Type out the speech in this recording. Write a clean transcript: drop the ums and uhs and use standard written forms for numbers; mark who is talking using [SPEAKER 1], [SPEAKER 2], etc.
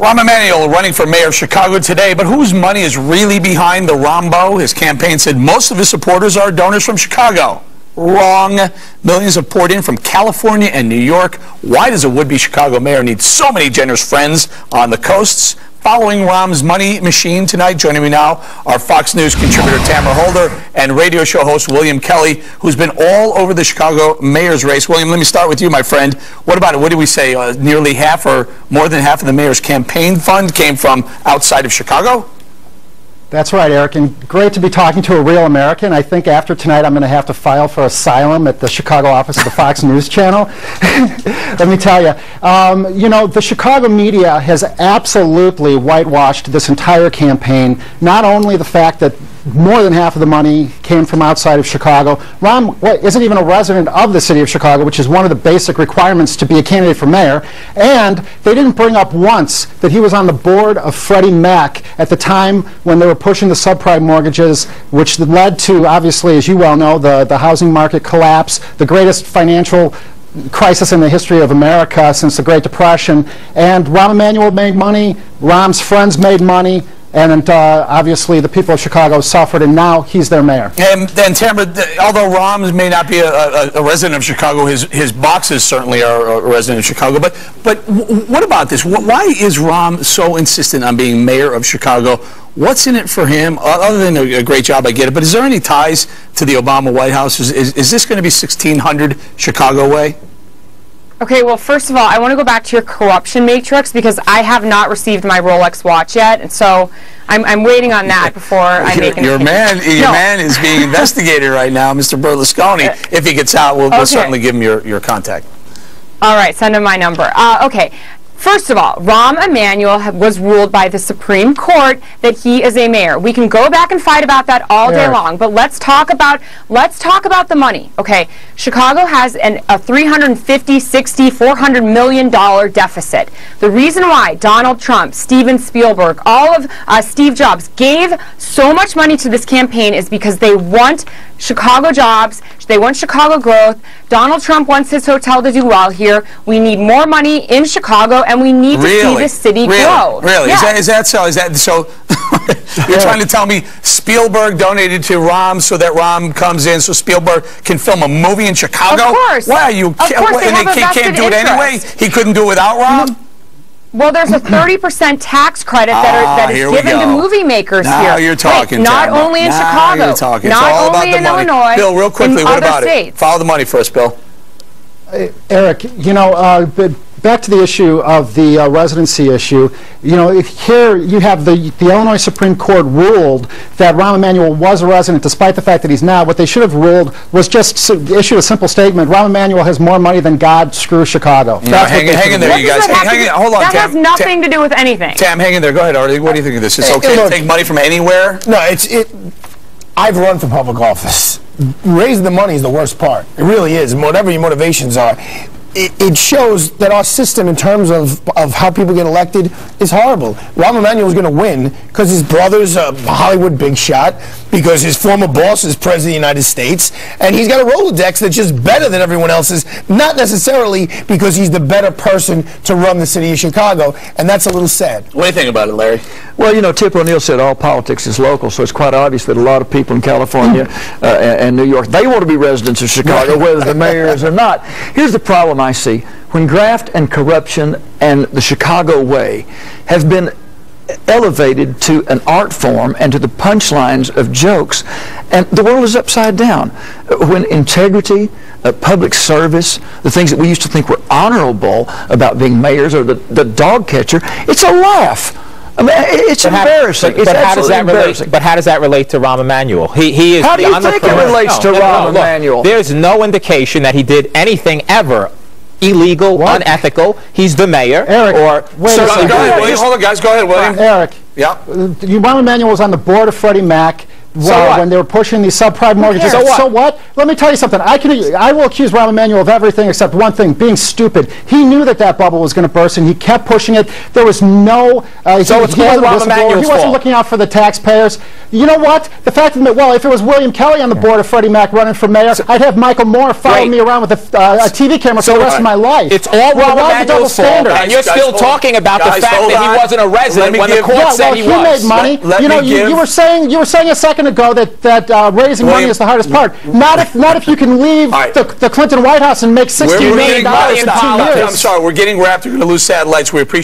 [SPEAKER 1] Rahm Emanuel running for mayor of Chicago today, but whose money is really behind the Rambo? His campaign said most of his supporters are donors from Chicago. Wrong. Millions have poured in from California and New York. Why does a would-be Chicago mayor need so many generous friends on the coasts? Following Rahm's money machine tonight, joining me now are Fox News contributor Tamara Holder and radio show host William Kelly, who's been all over the Chicago mayor's race. William, let me start with you, my friend. What about it? What did we say? Nearly half or more than half of the mayor's campaign fund came from outside of Chicago?
[SPEAKER 2] That's right, Eric, and great to be talking to a real American. I think after tonight I'm going to have to file for asylum at the Chicago office of the Fox News Channel. Let me tell you, you know, the Chicago media has absolutely whitewashed this entire campaign. Not only the fact that more than half of the money came from outside of Chicago. Rahm isn't even a resident of the city of Chicago, which is one of the basic requirements to be a candidate for mayor. And they didn't bring up once that he was on the board of Freddie Mac at the time when they were pushing the subprime mortgages, which led to, obviously, as you well know, the housing market collapse, the greatest financial crisis in the history of America since the Great Depression. And Rahm Emanuel made money, Rahm's friends made money, and obviously the people of Chicago suffered, and now he's their mayor. And
[SPEAKER 1] Tamara, although Rahm may not be a resident of Chicago, his boxes certainly are a resident of Chicago. But what about this? Why is Rahm so insistent on being mayor of Chicago? What's in it for him, other than a great job, I get it, but is there any ties to the Obama White House? Is this going to be 1600 Chicago way?
[SPEAKER 3] Okay, well, first of all, I want to go back to your corruption matrix because I have not received my Rolex watch yet, and so I'm waiting on that before I make an opinion.
[SPEAKER 1] Your man is being investigated right now, Mr. Berlusconi. If he gets out, we'll certainly give him your contact.
[SPEAKER 3] All right, send him my number. Okay. First of all, Rahm Emanuel was ruled by the Supreme Court that he is a mayor. We can go back and fight about that all day long, but let's talk about the money. Okay, Chicago has a 350, 60, $400 million deficit. The reason why Donald Trump, Steven Spielberg, all of Steve Jobs gave so much money to this campaign is because they want Chicago jobs, they want Chicago growth. Donald Trump wants his hotel to do well here. We need more money in Chicago, and we need to see this city grow.
[SPEAKER 1] Really?
[SPEAKER 3] Yeah.
[SPEAKER 1] Is that so? You're trying to tell me Spielberg donated to Rahm so that Rahm comes in so Spielberg can film a movie in Chicago?
[SPEAKER 3] Of course.
[SPEAKER 1] Why are you?
[SPEAKER 3] Of course,
[SPEAKER 1] and they can't do it anyway? He couldn't do it without Rahm?
[SPEAKER 3] Well, there's a 30% tax credit that is given to movie makers here.
[SPEAKER 1] Now you're talking,
[SPEAKER 3] not only in Chicago,
[SPEAKER 1] you're talking.
[SPEAKER 3] not only in Illinois,
[SPEAKER 1] Bill, real quickly, what about
[SPEAKER 3] it?
[SPEAKER 1] Follow the money for us, Bill.
[SPEAKER 2] Eric, you know, back to the issue of the residency issue. You know, here you have the Illinois Supreme Court ruled that Rahm Emanuel was a resident despite the fact that he's not. What they should have ruled was just issued a simple statement: Rahm Emanuel has more money than God. Screw Chicago.
[SPEAKER 1] Hang in there, you guys. Hold on,
[SPEAKER 3] that
[SPEAKER 1] Tam.
[SPEAKER 3] has nothing to do with anything.
[SPEAKER 1] Tam, hang in there. Go ahead, Artie. What do you think of this? It's okay to take money from anywhere?
[SPEAKER 4] No, I've run for public office. Raising the money is the worst part. It really is. Whatever your motivations are, it shows that our system in terms of how people get elected is horrible. Rahm Emanuel is going to win because his brother's a Hollywood big shot, because his former boss is president of the United States, and he's got a Rolodex that's just better than everyone else's, not necessarily because he's the better person to run the city of Chicago, and that's a little sad.
[SPEAKER 1] What do you think about it, Larry?
[SPEAKER 5] Well, you know, Tip O'Neill said all politics is local, so it's quite obvious that a lot of people in California and New York, they want to be residents of Chicago, whether the mayor is or not. Here's the problem I see. When graft and corruption and the Chicago way have been elevated to an art form and to the punchlines of jokes, and the world is upside down. When integrity, public service, the things that we used to think were honorable about being mayors or the dog catcher, it's a laugh. I mean, it's embarrassing. It's absolutely embarrassing.
[SPEAKER 6] But how does that relate to Rahm Emanuel? He is.
[SPEAKER 5] How do you think it relates to Rahm Emanuel?
[SPEAKER 6] There's no indication that he did anything ever illegal, unethical. He's the mayor.
[SPEAKER 2] Eric,
[SPEAKER 1] go ahead, William. Hold on, guys. Go ahead, William.
[SPEAKER 2] Eric.
[SPEAKER 1] Yeah.
[SPEAKER 2] Rahm Emanuel was on the board of Freddie Mac. when they were pushing these subprime mortgages.
[SPEAKER 6] So what?
[SPEAKER 2] Let me tell you something. I will accuse Rahm Emanuel of everything except one thing, being stupid. He knew that that bubble was going to burst, and he kept pushing it. There was no...
[SPEAKER 6] so it's all Rahm Emanuel's
[SPEAKER 2] He wasn't looking out for the taxpayers. You know what? The fact of the matter, well, if it was William Kelly on the board of Freddie Mac running for mayor, I'd have Michael Moore follow me around with a TV camera for the rest of my life.
[SPEAKER 6] It's all Rahm Emanuel's fault, and you're still talking about the fact that he wasn't a resident when the court said he was.
[SPEAKER 2] He made money. You were saying a second ago that raising money is the hardest part. Not if you can leave the Clinton White House and make $60 million in 2 years.
[SPEAKER 1] I'm sorry, we're getting wrapped. We're going to lose satellites. We appreciate